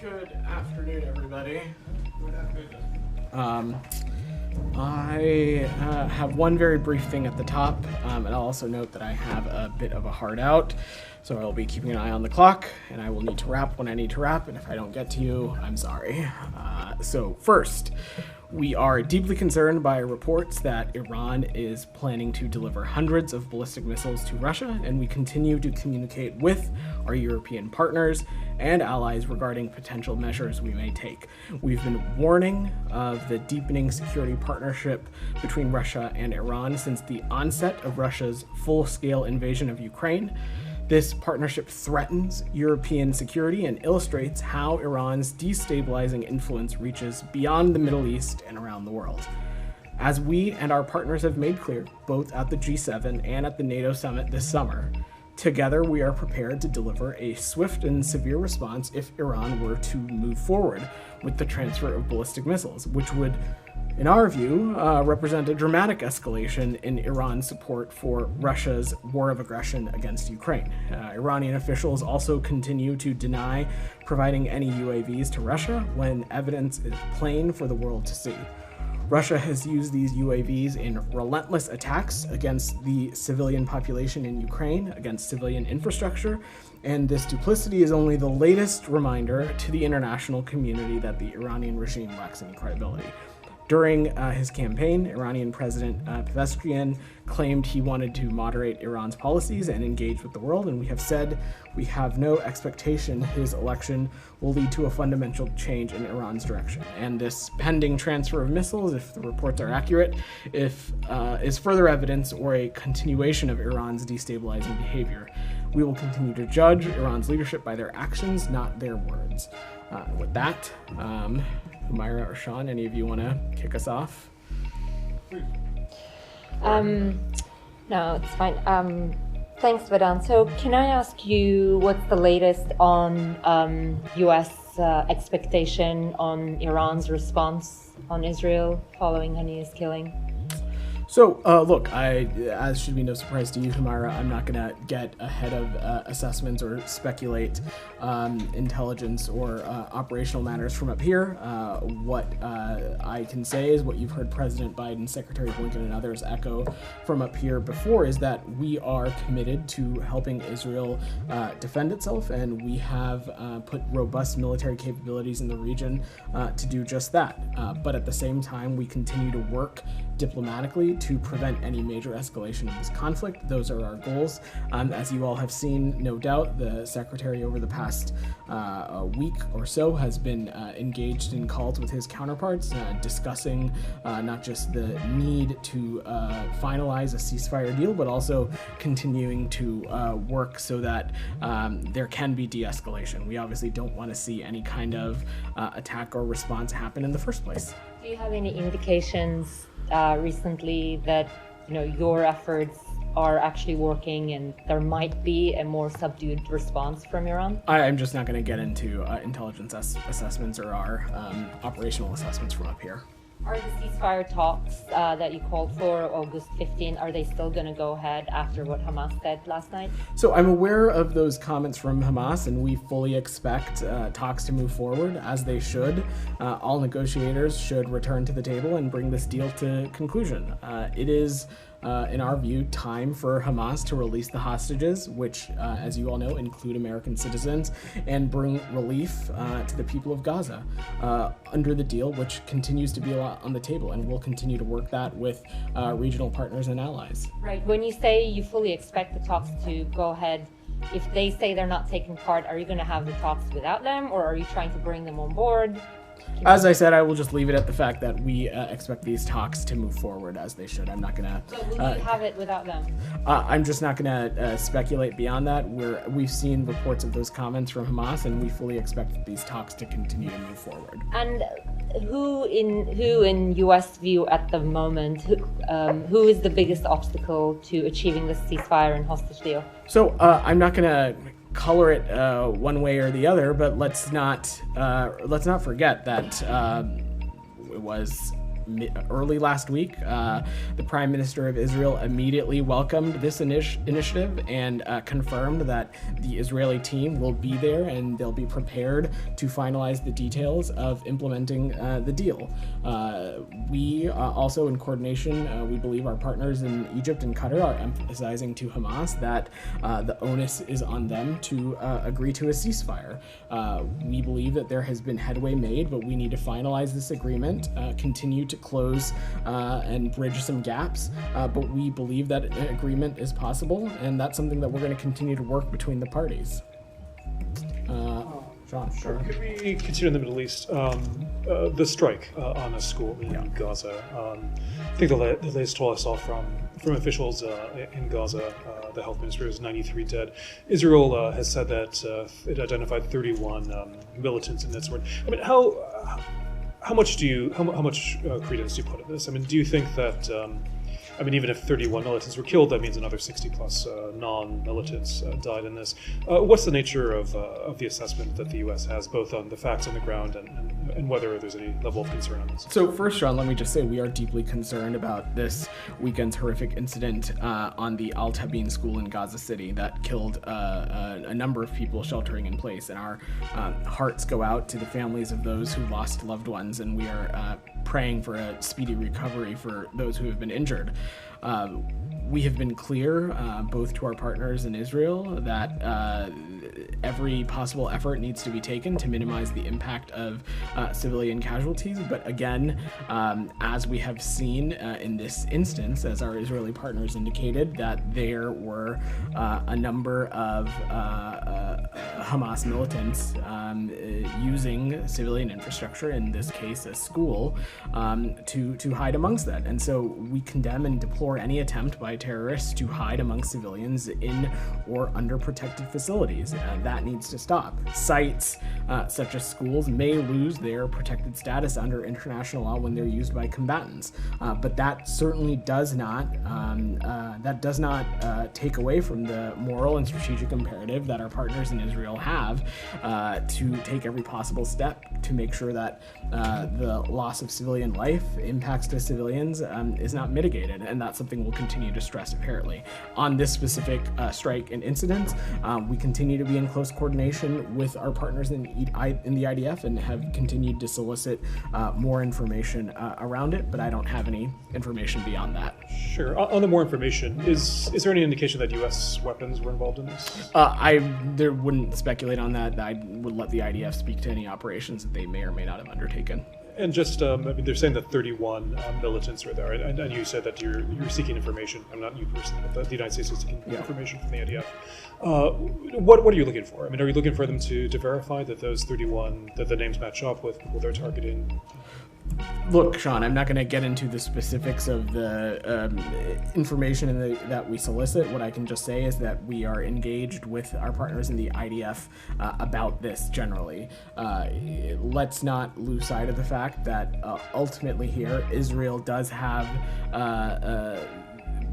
Good afternoon, everybody. I have one very brief thing at the top, and I'll also note that I have a bit of a hard out, so I'll be keeping an eye on the clock, and I will need to wrap when I need to wrap, and if I don't get to you, I'm sorry. So first, we are deeply concerned by reports that Iran is planning to deliver hundreds of ballistic missiles to Russia, and we continue to communicate with our European partners and allies regarding potential measures we may take. We've been warning of the deepening security partnership between Russia and Iran since the onset of Russia's full-scale invasion of Ukraine. This partnership threatens European security and illustrates how Iran's destabilizing influence reaches beyond the Middle East and around the world. As we and our partners have made clear, both at the G7 and at the NATO summit this summer, together we are prepared to deliver a swift and severe response if Iran were to move forward with the transfer of ballistic missiles, which would, in our view, represent a dramatic escalation in Iran's support for Russia's war of aggression against Ukraine. Iranian officials also continue to deny providing any UAVs to Russia when evidence is plain for the world to see. Russia has used these UAVs in relentless attacks against the civilian population in Ukraine, against civilian infrastructure, and this duplicity is only the latest reminder to the international community that the Iranian regime lacks any credibility. During his campaign, Iranian President Pezeshkian claimed he wanted to moderate Iran's policies and engage with the world, and we have said we have no expectation his election will lead to a fundamental change in Iran's direction. And this pending transfer of missiles, if the reports are accurate, is further evidence or a continuation of Iran's destabilizing behavior. We will continue to judge Iran's leadership by their actions, not their words. With that, Humaira or Sean, any of you want to kick us off? No, it's fine. Thanks, Vedant. So can I ask you what's the latest on U.S. expectation on Iran's response on Israel following Haniyeh's killing? So, look, as should be no surprise to you, Humaira, I'm not going to get ahead of assessments or speculate intelligence or operational matters from up here. What I can say is what you've heard President Biden, Secretary Blinken, and others echo from up here before is that we are committed to helping Israel defend itself, and we have put robust military capabilities in the region to do just that. But at the same time, we continue to work diplomatically to prevent any major escalation of this conflict. Those are our goals. As you all have seen, no doubt, the Secretary over the past week or so has been engaged in calls with his counterparts, discussing not just the need to finalize a ceasefire deal, but also continuing to work so that there can be de-escalation. We obviously don't want to see any kind of attack or response happen in the first place. Do you have any indications recently that your efforts are actually working and there might be a more subdued response from Iran? I'm just not going to get into intelligence assessments or our operational assessments from up here. Are the ceasefire talks that you called for August 15, are they still going to go ahead after what Hamas said last night? So I'm aware of those comments from Hamas, and we fully expect talks to move forward as they should. All negotiators should return to the table and bring this deal to conclusion. It is in our view, time for Hamas to release the hostages, which, as you all know, include American citizens, and bring relief to the people of Gaza under the deal, which continues to be a lot on the table, and we'll continue to work that with regional partners and allies. Right. When you say you fully expect the talks to go ahead, if they say they're not taking part, are you going to have the talks without them, or are you trying to bring them on board? As I said, I will just leave it at the fact that we expect these talks to move forward as they should. I'm not going to... So will you have it without them? I'm just not going to speculate beyond that. We've seen reports of those comments from Hamas, and we fully expect these talks to continue to move forward. And who in U.S. view at the moment, who is the biggest obstacle to achieving this ceasefire and hostage deal? So I'm not going to color it one way or the other, but let's not forget that it was early last week. The Prime Minister of Israel immediately welcomed this initiative and confirmed that the Israeli team will be there and they'll be prepared to finalize the details of implementing the deal. We also, in coordination, we believe our partners in Egypt and Qatar are emphasizing to Hamas that the onus is on them to agree to a ceasefire. We believe that there has been headway made, but we need to finalize this agreement, continue to close and bridge some gaps, but we believe that an agreement is possible, and that's something that we're going to continue to work between the parties. John, sure. Could we consider in the Middle East the strike on a school in Gaza? I think the latest toll I saw from officials in Gaza, the health minister, is 93 dead. Israel has said that it identified 31 militants in its word. I mean, how much credence do you put in this? I mean, do you think that even if 31 militants were killed, that means another 60 plus non-militants died in this. What's the nature of the assessment that the U.S. has, both on the facts on the ground and whether there's any level of concern on this? So first, Sean, let me just say we are deeply concerned about this weekend's horrific incident on the Al Tabeen school in Gaza City that killed a number of people sheltering in place. And our hearts go out to the families of those who lost loved ones, and we are praying for a speedy recovery for those who have been injured. We have been clear, both to our partners in Israel, that every possible effort needs to be taken to minimize the impact of civilian casualties. But again, as we have seen in this instance, as our Israeli partners indicated, that there were a number of Hamas militants using civilian infrastructure, in this case a school, to hide amongst that. And so we condemn and deplore any attempt by terrorists to hide among civilians in or under protected facilities. That needs to stop. Sites such as schools may lose their protected status under international law when they're used by combatants, but that certainly does not take away from the moral and strategic imperative that our partners in Israel have to take every possible step to make sure that the loss of civilian life, impacts to civilians, is not mitigated, and that's something we'll continue to stress apparently. On this specific strike and incident, we continue to be in close coordination with our partners in the IDF and have continued to solicit more information around it, but I don't have any information beyond that. Sure. On the more information, is there any indication that U.S. weapons were involved in this? I wouldn't speculate on that. I would let the IDF speak to any operations that they may or may not have undertaken. And just, they're saying that 31 militants were there, and you said that you're seeking information. I'm not you personally, but the United States is seeking information from the IDF. What are you looking for? I mean, are you looking for them to verify that those 31, that the names match up with people they're targeting? Look, Sean, I'm not going to get into the specifics of the information that we solicit. What I can just say is that we are engaged with our partners in the IDF about this generally. Let's not lose sight of the fact that ultimately here, Israel does have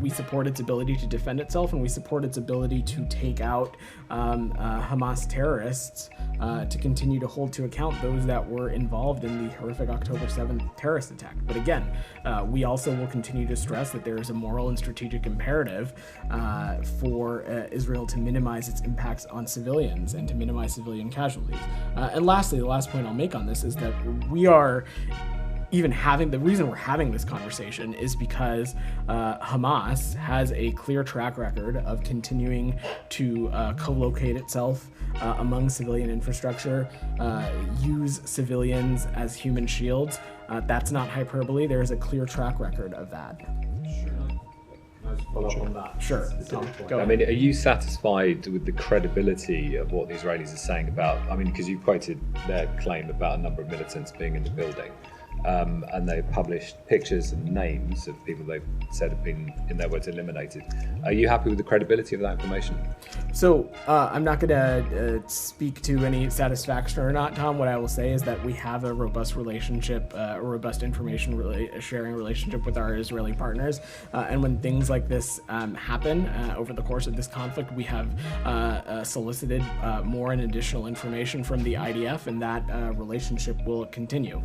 we support its ability to defend itself, and we support its ability to take out Hamas terrorists, to continue to hold to account those that were involved in the horrific October 7th terrorist attack. But again, we also will continue to stress that there is a moral and strategic imperative for Israel to minimize its impacts on civilians and to minimize civilian casualties. And lastly, the last point I'll make on this is that we are the reason we're having this conversation is because Hamas has a clear track record of continuing to co-locate itself among civilian infrastructure, use civilians as human shields. That's not hyperbole. There is a clear track record of that. Follow up on that. Sure. Go ahead. I mean, are you satisfied with the credibility of what the Israelis are saying about, because you quoted their claim about a number of militants being in the building. And they published pictures and names of people they've said have been, in their words, eliminated. Are you happy with the credibility of that information? So I'm not going to speak to any satisfaction or not, Tom. What I will say is that we have a robust relationship, a robust information sharing relationship with our Israeli partners. And when things like this happen over the course of this conflict, we have solicited more and additional information from the IDF, and that relationship will continue.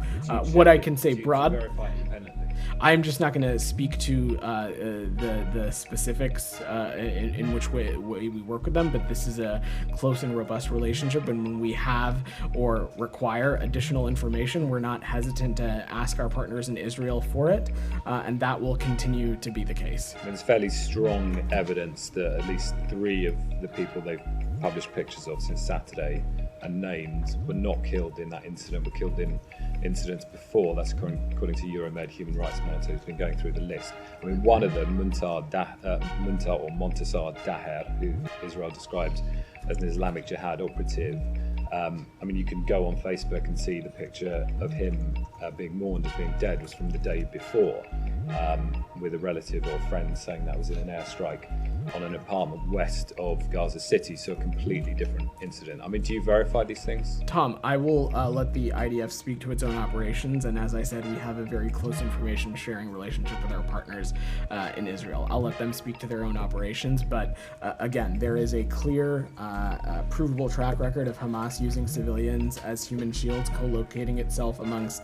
What I can say Do you broad. verify independently? I'm just not going to speak to the specifics in which way we work with them, but this is a close and robust relationship, and when we have or require additional information, we're not hesitant to ask our partners in Israel for it, and that will continue to be the case. There's fairly strong evidence that at least 3 of the people they've published pictures of since Saturday and named were not killed in that incident, were killed in incidents before. That's according to Euromed Human Rights Monitor, who's been going through the list. I mean, one of them, Muntar or Montasar Daher, who Israel described as an Islamic Jihad operative. I mean, you can go on Facebook and see the picture of him being mourned as being dead was from the day before, with a relative or friend saying that was in an airstrike on an apartment west of Gaza City, so a completely different incident. I mean, do you verify these things? Tom, I will let the IDF speak to its own operations, and as I said, we have a very close information sharing relationship with our partners in Israel. I'll let them speak to their own operations, but again, there is a clear, provable track record of Hamas using civilians as human shields, co-locating itself amongst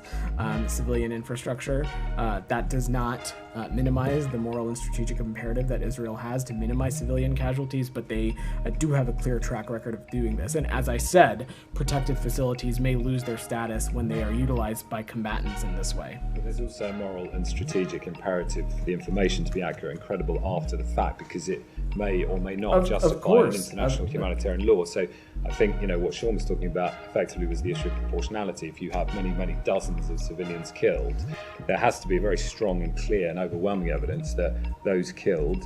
civilian infrastructure. That does not minimize the moral and strategic imperative that Israel has to minimize civilian casualties, but they do have a clear track record of doing this. And as I said, protected facilities may lose their status when they are utilized by combatants in this way. But there's also a moral and strategic imperative for the information to be accurate and credible after the fact, because it may or may not justify an international humanitarian law. So I think, what Sean was talking about effectively was the issue of proportionality. If you have many, many dozens of civilians killed, there has to be very strong and clear and overwhelming evidence that those killed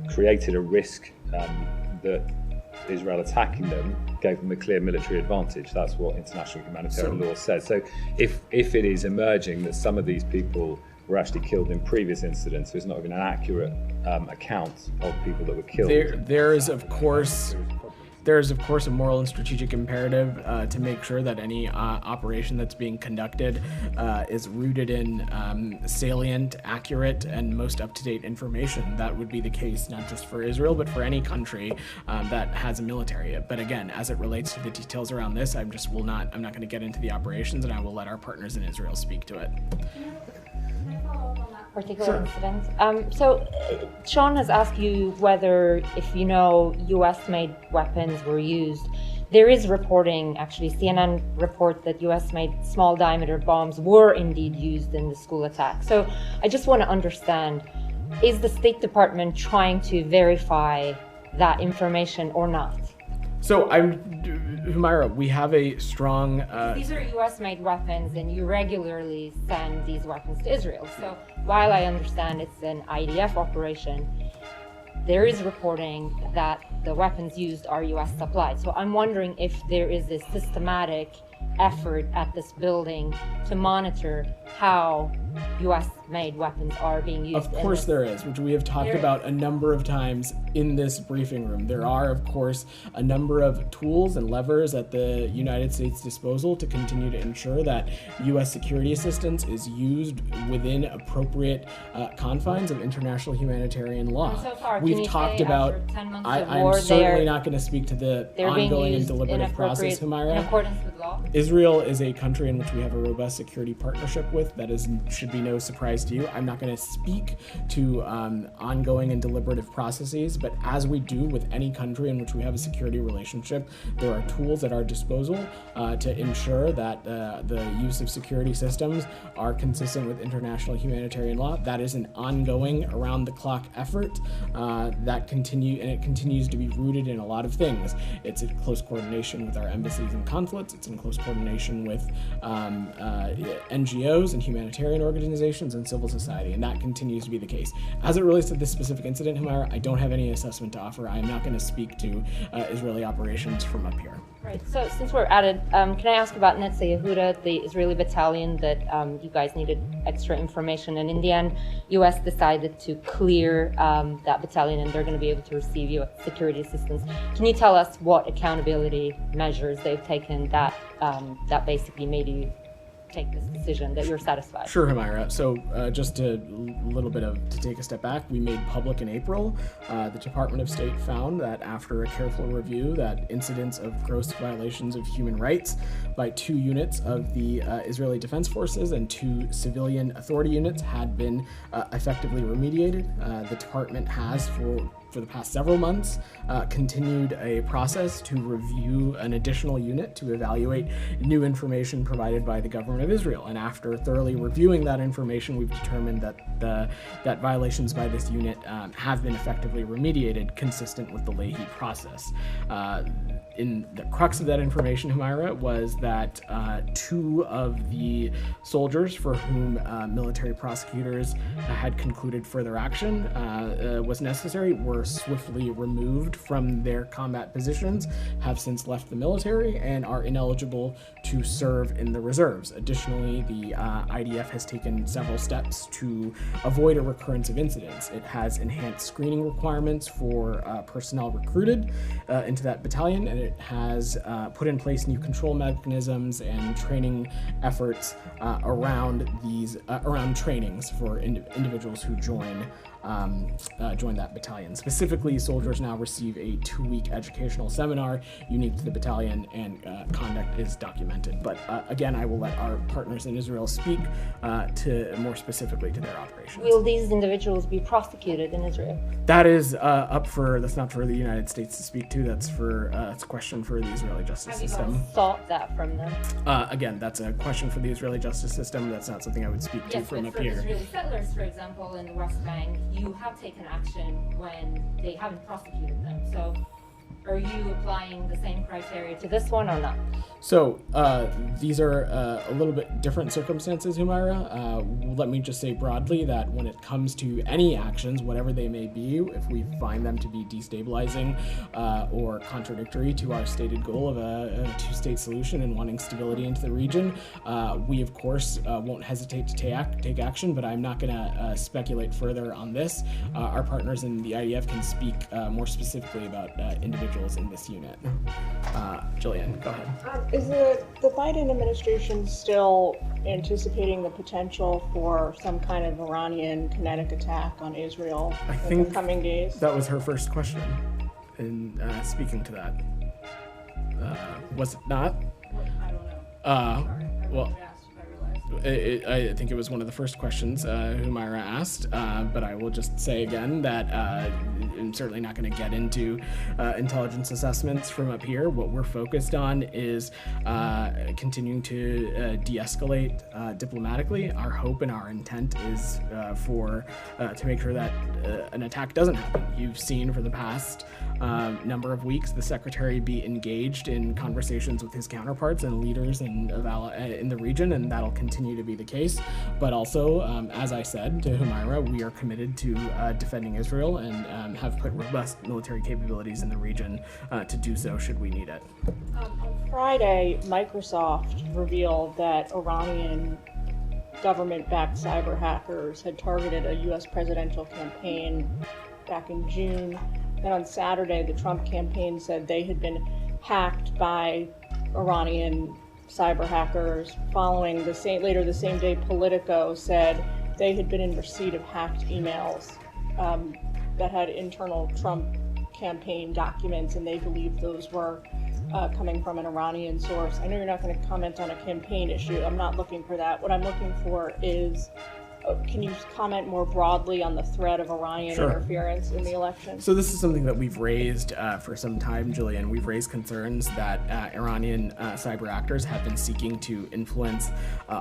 created a risk that Israel attacking them gave them a clear military advantage. That's what international humanitarian law says. So if it is emerging that some of these people were actually killed in previous incidents, so it's not even an accurate account of people that were killed. There is of course a moral and strategic imperative to make sure that any operation that's being conducted is rooted in salient, accurate, and most up-to-date information. That would be the case not just for Israel, but for any country that has a military. But again, as it relates to the details around this, I'm not going to get into the operations, and I will let our partners in Israel speak to it. Particular incident. So Sean has asked you whether, if US-made weapons were used. There is reporting, actually, CNN report that US-made small diameter bombs were indeed used in the school attack. So I just want to understand, is the State Department trying to verify that information or not? So Humaira, we have a strong... These are US-made weapons, and you regularly send these weapons to Israel. So while I understand it's an IDF operation, there is reporting that the weapons used are US supplied. So I'm wondering if there is a systematic effort at this building to monitor how US-made weapons are being used. Of course there is, which we have talked about a number of times in this briefing room. There are, of course, a number of tools and levers at the United States' disposal to continue to ensure that U.S. security assistance is used within appropriate confines of international humanitarian law. So far, we've talked about, I'm certainly not going to speak to the ongoing and deliberative process, Humaira. In accordance with law? Israel is a country in which we have a robust security partnership with. That should be no surprise to you. I'm not going to speak to ongoing and deliberative processes, but as we do with any country in which we have a security relationship, there are tools at our disposal to ensure that the use of security systems are consistent with international humanitarian law. That is an ongoing, around-the-clock effort that continues to be rooted in a lot of things. It's in close coordination with our embassies and consulates. It's in close coordination with NGOs and humanitarian organizations and civil society, and that continues to be the case. As it relates to this specific incident, Humaira, I don't have any assessment to offer. I am not going to speak to Israeli operations from up here. Right, so since we're at it, can I ask about Netzeh Yehuda, the Israeli battalion that you guys needed extra information, and in the end, U.S. decided to clear that battalion and they're going to be able to receive U.S. security assistance. Can you tell us what accountability measures they've taken that basically made you take this decision that you're satisfied? Sure, Humaira. So just a little bit to take a step back, we made public in April, the Department of State found that after a careful review that incidents of gross violations of human rights by 2 units of the Israeli Defense Forces and 2 civilian authority units had been effectively remediated. The department has, for the past several months, continued a process to review an additional unit to evaluate new information provided by the government of Israel. And after thoroughly reviewing that information, we've determined that violations by this unit have been effectively remediated, consistent with the Leahy process. In the crux of that information, Humaira, was that 2 of the soldiers for whom military prosecutors had concluded further action was necessary were swiftly removed from their combat positions, have since left the military, and are ineligible to serve in the reserves. Additionally, the IDF has taken several steps to avoid a recurrence of incidents. It has enhanced screening requirements for personnel recruited into that battalion, and it has put in place new control mechanisms and training efforts around trainings for individuals who join that battalion. Specifically, soldiers now receive a 2-week educational seminar unique to the battalion, and conduct is documented. But again, I will let our partners in Israel speak to more specifically to their operations. Will these individuals be prosecuted in Israel? That is that's not for the United States to speak to. That's it's a question for the Israeli justice system. Have you sought that from them? Again, that's a question for the Israeli justice system. That's not something I would speak to from up here. Yes, but for Israeli settlers, for example, in the West Bank, you have taken action when they haven't prosecuted them. So are you applying the same criteria to this one or not? So these are a little bit different circumstances, Humaira. Let me just say broadly that when it comes to any actions, whatever they may be, if we find them to be destabilizing or contradictory to our stated goal of a 2-state solution and wanting stability into the region, we of course won't hesitate to take action, but I'm not going to speculate further on this. Our partners in the IDF can speak more specifically about individuals in this unit. Jillian, go ahead. Is the Biden administration still anticipating the potential for some kind of Iranian kinetic attack on Israel in the coming days? That was her first question in speaking to that. Was it not? I don't know. Well, I think it was one of the first questions Humaira asked, but I will just say again that I'm certainly not going to get into intelligence assessments from up here. What we're focused on is continuing to de-escalate diplomatically. Our hope and our intent is to make sure that an attack doesn't happen. You've seen for the past number of weeks the Secretary be engaged in conversations with his counterparts and leaders in the region, and that'll continue to be the case. But also, as I said to Humaira, we are committed to defending Israel and have put robust military capabilities in the region to do so should we need it. On Friday, Microsoft revealed that Iranian government-backed cyber hackers had targeted a U.S. presidential campaign back in June. Then on Saturday, the Trump campaign said they had been hacked by Iranian cyber hackers. Following later the same day, Politico said they had been in receipt of hacked emails that had internal Trump campaign documents, and they believed those were coming from an Iranian source. I know you're not going to comment on a campaign issue. I'm not looking for that. What I'm looking for is, can you comment more broadly on the threat of Iranian interference in the election? So this is something that we've raised for some time, Jillian. We've raised concerns that Iranian cyber actors have been seeking to influence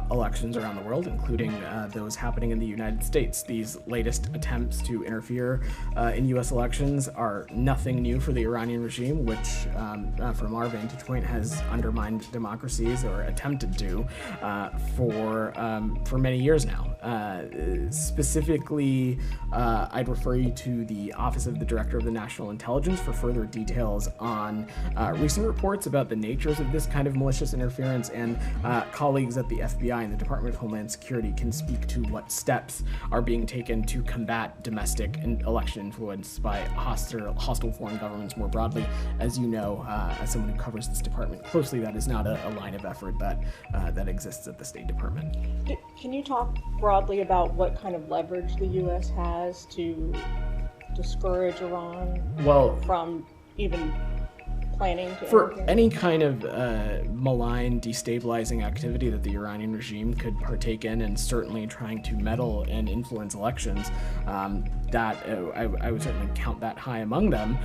elections around the world, including those happening in the United States. These latest attempts to interfere in U.S. elections are nothing new for the Iranian regime, which, from our vantage point, has undermined democracies or attempted to for many years now. Specifically, I'd refer you to the Office of the Director of the National Intelligence for further details on recent reports about the natures of this kind of malicious interference, and colleagues at the FBI and the Department of Homeland Security can speak to what steps are being taken to combat domestic election influence by hostile foreign governments more broadly. As you know, as someone who covers this department closely, that is not a line of effort that exists at the State Department. Can you talk broadly about what kind of leverage the U.S. has to discourage Iran from even planning to for interfere? any kind of malign, destabilizing activity that the Iranian regime could partake in, and certainly trying to meddle and influence elections, that I would certainly count that high among them.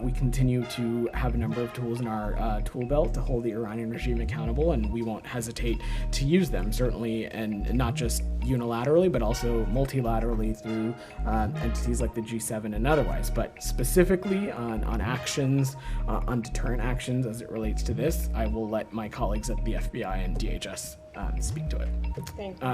We continue to have a number of tools in our tool belt to hold the Iranian regime accountable, and we won't hesitate to use them, certainly, and not just unilaterally, but also multilaterally through entities like the G7 and otherwise. But specifically on actions, on deterrent actions as it relates to this, I will let my colleagues at the FBI and DHS speak to it. Thank you.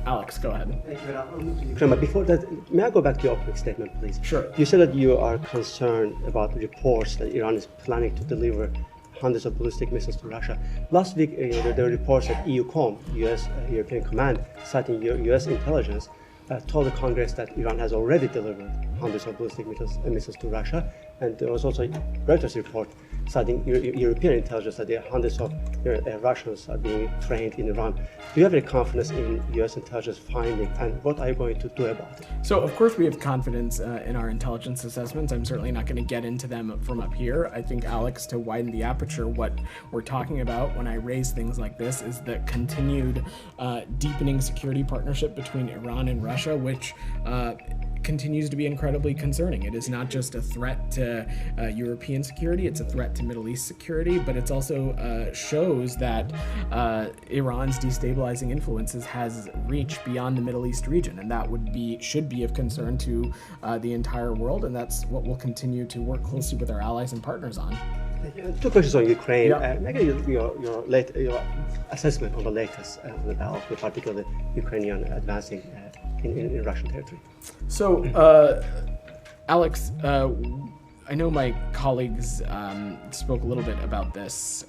Alex, go ahead. Thank you. But before that, may I go back to your opening statement, please? Sure. You said that you are concerned about reports that Iran is planning to deliver hundreds of ballistic missiles to Russia. Last week, there were reports that EUCOM, U.S. European Command, citing U.S. intelligence, told the Congress that Iran has already delivered hundreds of ballistic missiles to Russia. And there was also a Reuters report citing European intelligence that there are hundreds of Russians are being trained in Iran. Do you have any confidence in U.S. intelligence finding, and what are you going to do about it? So, of course, we have confidence in our intelligence assessments. I'm certainly not going to get into them from up here. I think, Alex, to widen the aperture, what we're talking about when I raise things like this is the continued deepening security partnership between Iran and Russia, which continues to be incredibly concerning. It is not just a threat to European security, it's a threat to Middle East security, but it's also shows that Iran's destabilizing influences has reached beyond the Middle East region, and that should be of concern to the entire world, and that's what we'll continue to work closely with our allies and partners on. Two questions on Ukraine. Yeah. Maybe your assessment on the latest on the battlefield, particularly Ukrainian advancing in Russian territory. So, Alex, I know my colleagues spoke a little bit about this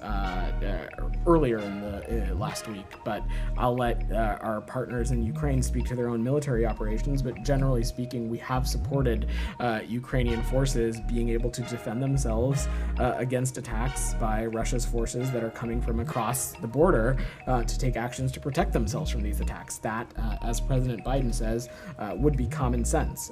earlier in the last week, but I'll let our partners in Ukraine speak to their own military operations. But generally speaking, we have supported Ukrainian forces being able to defend themselves against attacks by Russia's forces that are coming from across the border to take actions to protect themselves from these attacks. That, as President Biden says, would be common sense.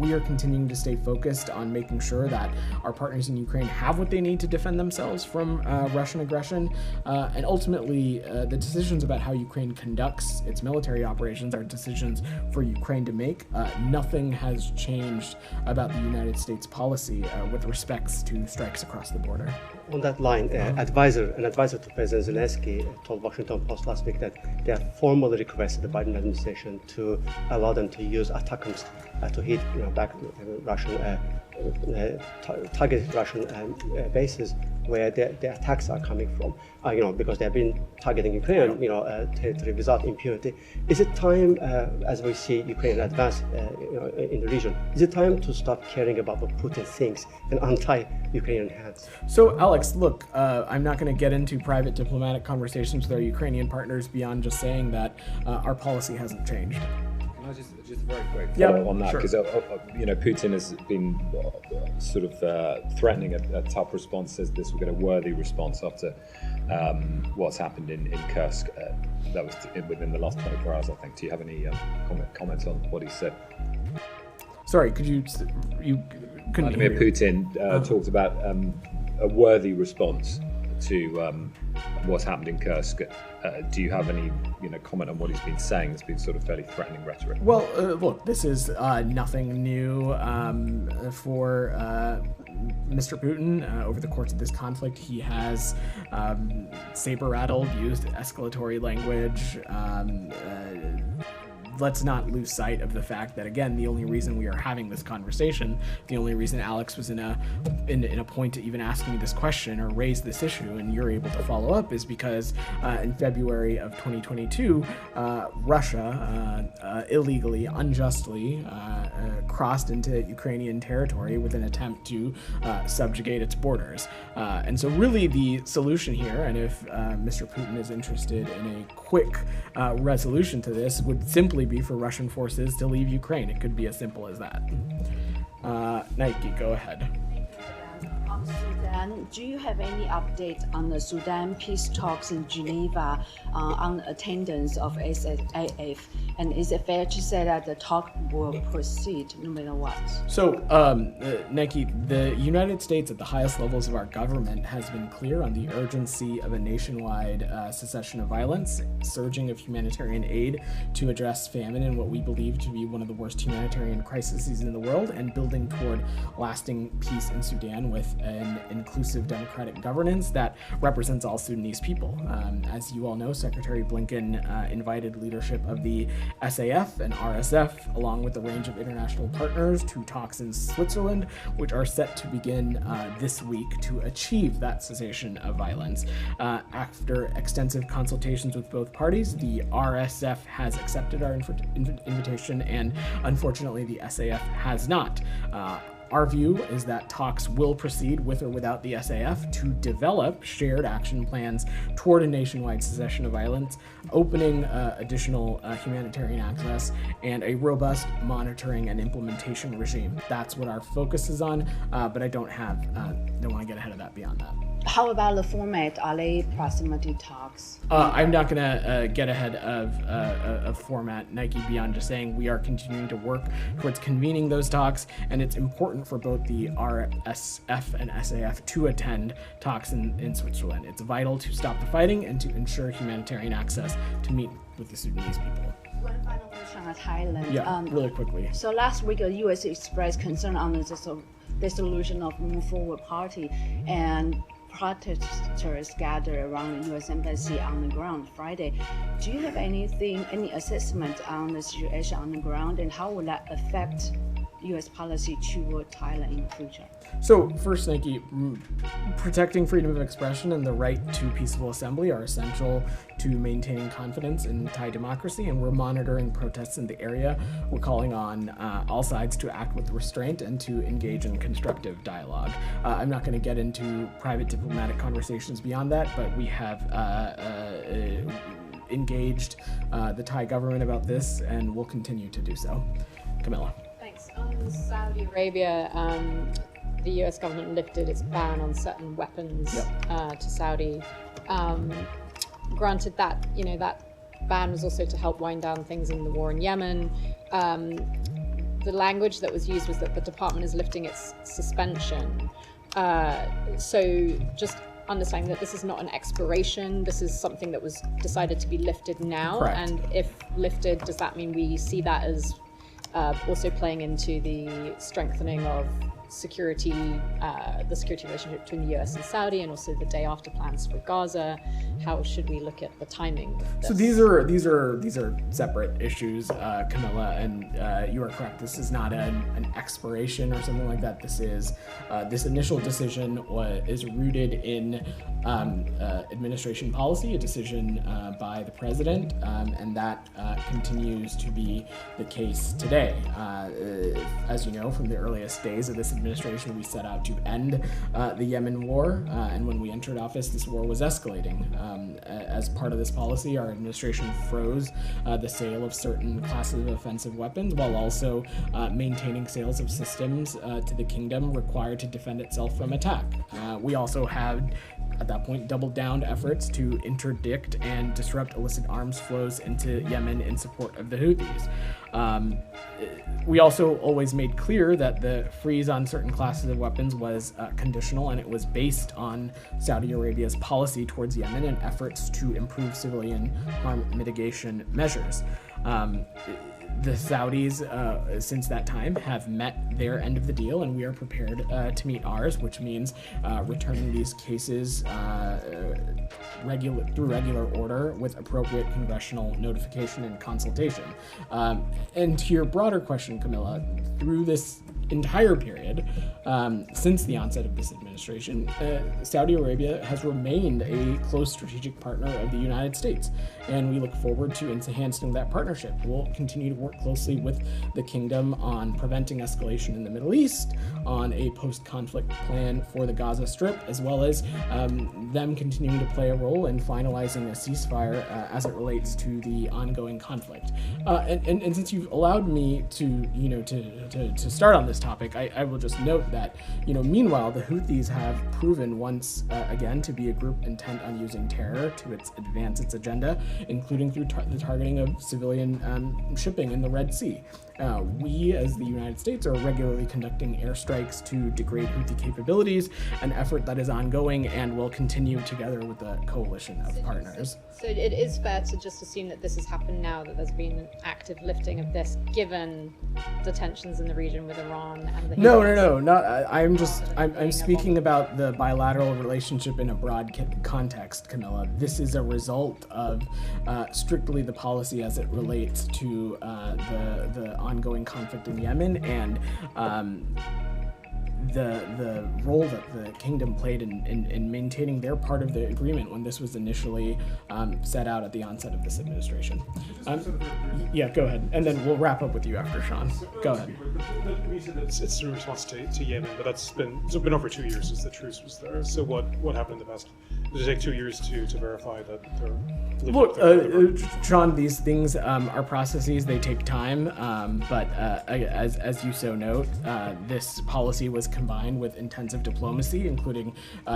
We are continuing to stay focused on making sure that our partners in Ukraine have what they need to defend themselves from Russian aggression, and ultimately the decisions about how Ukraine conducts its military operations are decisions for Ukraine to make. Nothing has changed about the United States policy with respects to strikes across the border. On that line, an advisor to President Zelensky told Washington Post last week that they have formally requested the Biden administration to allow them to use ATACMS to hit back Russian target Russian bases where the attacks are coming from, because they have been targeting Ukraine, territory without impunity. Is it time, as we see Ukraine advance, in the region, is it time to stop caring about what Putin thinks and untie Ukrainian hands? So, Alex, look, I'm not going to get into private diplomatic conversations with our Ukrainian partners beyond just saying that our policy hasn't changed. Can I just very quick follow on that, sure. because Putin has been sort of threatening a tough response. Says this will get a worthy response after what's happened in Kursk. That was within the last 24 hours, I think. Do you have any comments on what he said? Sorry, could you couldn't Vladimir hear you. Putin talked about a worthy response to what's happened in Kursk. Do you have any comment on what he's been saying? It's been sort of fairly threatening rhetoric. Well, look, this is nothing new for Mr. Putin. Over the course of this conflict, he has saber-rattled, used escalatory language, let's not lose sight of the fact that, again, the only reason we are having this conversation, the only reason Alex was in a point to even ask me this question or raise this issue, and you're able to follow up, is because in February of 2022, Russia illegally, unjustly crossed into Ukrainian territory with an attempt to subjugate its borders. And so really the solution here, and if Mr. Putin is interested in a quick resolution to this, would simply be for Russian forces to leave Ukraine. It could be as simple as that. Nike, go ahead. On Sudan, do you have any update on the Sudan peace talks in Geneva on attendance of SAF? And is it fair to say that the talk will proceed no matter what? So, Nike, the United States at the highest levels of our government has been clear on the urgency of a nationwide cessation of violence, surging of humanitarian aid to address famine and what we believe to be one of the worst humanitarian crises in the world, and building toward lasting peace in Sudan with an inclusive democratic governance that represents all Sudanese people. As you all know, Secretary Blinken invited leadership of the SAF and RSF, along with a range of international partners, to talks in Switzerland, which are set to begin this week to achieve that cessation of violence. After extensive consultations with both parties, the RSF has accepted our invitation, and unfortunately the SAF has not. Our view is that talks will proceed with or without the SAF to develop shared action plans toward a nationwide cessation of violence, opening additional humanitarian access, and a robust monitoring and implementation regime. That's what our focus is on, but I don't want to get ahead of that beyond that. How about the format? Are they proximity talks? I'm not going to get ahead of format, Nike, beyond just saying we are continuing to work towards convening those talks, and it's important for both the RSF and SAF to attend talks in Switzerland. It's vital to stop the fighting and to ensure humanitarian access to meet with the Sudanese people. One final question on Thailand. Yeah, really quickly. So last week, the U.S. expressed concern on the dissolution of Move Forward Party, and protesters gathered around the U.S. Embassy on the ground Friday. Do you have any assessment on the situation on the ground, and how will that affect U.S. policy toward Thailand in the future? So first, Nike, protecting freedom of expression and the right to peaceful assembly are essential to maintaining confidence in Thai democracy, and we're monitoring protests in the area. We're calling on all sides to act with restraint and to engage in constructive dialogue. I'm not going to get into private diplomatic conversations beyond that, but we have engaged the Thai government about this, and we'll continue to do so. Camilla. Thanks. On Saudi Arabia, the US government lifted its ban on certain weapons to Saudi. Granted that, that ban was also to help wind down things in the war in Yemen. The language that was used was that the department is lifting its suspension. So just understanding that this is not an expiration, this is something that was decided to be lifted now. Correct. And if lifted, does that mean we see that as also playing into the strengthening of security, the security relationship between the US and Saudi, and also the day after plans for Gaza? How should we look at the timing of this? So these are separate issues, Camilla, and you are correct. This is not an expiration or something like that. This is this initial decision is rooted in administration policy, a decision by the president, and that continues to be the case today. As you know, from the earliest days of this administration, we set out to end the Yemen war, and when we entered office, this war was escalating. As part of this policy, our administration froze the sale of certain classes of offensive weapons, while also maintaining sales of systems to the kingdom required to defend itself from attack. We also had, at that point, doubled down efforts to interdict and disrupt illicit arms flows into Yemen in support of the Houthis. We also always made clear that the freeze on certain classes of weapons was conditional, and it was based on Saudi Arabia's policy towards Yemen and efforts to improve civilian harm mitigation measures. The Saudis, since that time, have met their end of the deal, and we are prepared to meet ours, which means returning these cases through regular order with appropriate congressional notification and consultation. And to your broader question, Camilla, through this entire period, since the onset of this administration, Saudi Arabia has remained a close strategic partner of the United States, and we look forward to enhancing that partnership. We'll continue to work closely with the kingdom on preventing escalation in the Middle East, on a post-conflict plan for the Gaza Strip, as well as them continuing to play a role in finalizing a ceasefire as it relates to the ongoing conflict. And since you've allowed me to start on this topic, I will just note that, meanwhile, the Houthis have proven once again to be a group intent on using terror to advance its agenda, including through the targeting of civilian shipping in the Red Sea. We, as the United States, are regularly conducting airstrikes to degrade Houthi capabilities, an effort that is ongoing and will continue together with a coalition of partners. So it is fair to just assume that this has happened now, that there's been an active lifting of this, given the tensions in the region with Iran and the... No, not. I'm speaking about the bilateral relationship in a broad context, Camilla. This is a result of strictly the policy as it relates to the ongoing conflict in Yemen and the role that the kingdom played in maintaining their part of the agreement when this was initially set out at the onset of this administration. Yeah, go ahead, and then we'll wrap up with you after Sean. Go ahead. You said that it's in response to Yemen, but it's been over 2 years since the truce was there. So what happened in the past? Did it take 2 years to verify that they're living Look, up to their Sean, these things are processes. They take time, but as you so note, this policy was combined with intensive diplomacy, including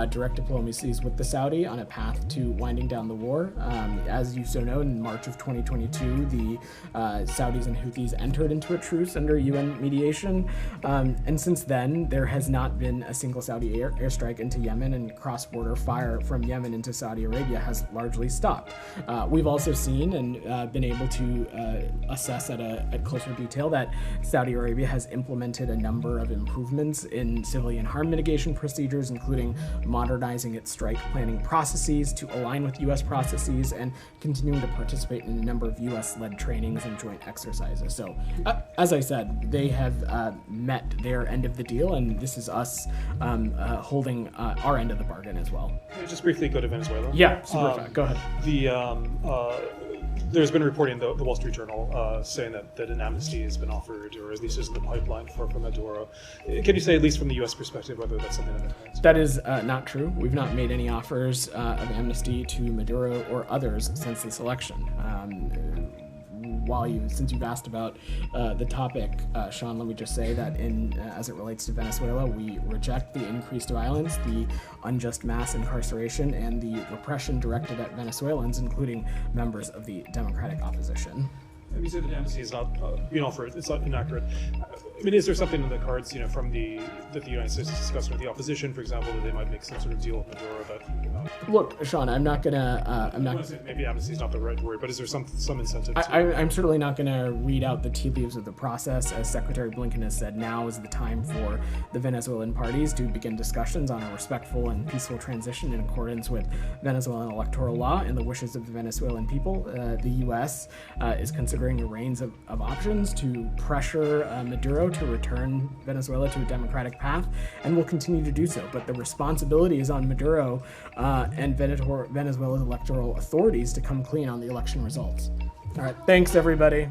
direct diplomacies with the Saudi on a path to winding down the war. As you so know, in March of 2022, the Saudis and Houthis entered into a truce under UN mediation, and since then, there has not been a single Saudi airstrike into Yemen, and cross-border fire from Yemen into Saudi Arabia has largely stopped. We've also seen and been able to assess at closer detail that Saudi Arabia has implemented a number of improvements in civilian harm mitigation procedures, including modernizing its strike planning processes to align with U.S. processes and continuing to participate in a number of U.S.-led trainings and joint exercises. So, as I said, they have met their end of the deal, and this is us holding our end of the bargain as well. Just briefly go to Venezuela. Yeah, super fast. Go ahead. There's been reporting in the Wall Street Journal saying that an amnesty has been offered, or at least is in the pipeline for Maduro. Can you say, at least from the U.S. perspective, whether that's something that That is not true. We've not made any offers of amnesty to Maduro or others since this election. Since you've asked about the topic, Sean, let me just say that as it relates to Venezuela, we reject the increased violence, the unjust mass incarceration, and the repression directed at Venezuelans, including members of the democratic opposition. You said that amnesty is not being offered. It's not inaccurate. I mean, is there something in the cards, that the United States is discussing with the opposition, for example, that they might make some sort of deal with Maduro that? Look, Sean, I'm not gonna. Maybe amnesty is not the right word, but is there some incentive? I'm certainly not gonna read out the tea leaves of the process. As Secretary Blinken has said, now is the time for the Venezuelan parties to begin discussions on a respectful and peaceful transition in accordance with Venezuelan electoral law and the wishes of the Venezuelan people. The U.S. Is considering a range of options to pressure Maduro to return Venezuela to a democratic path, and will continue to do so. But the responsibility is on Maduro and Venezuela's electoral authorities to come clean on the election results. All right, thanks everybody.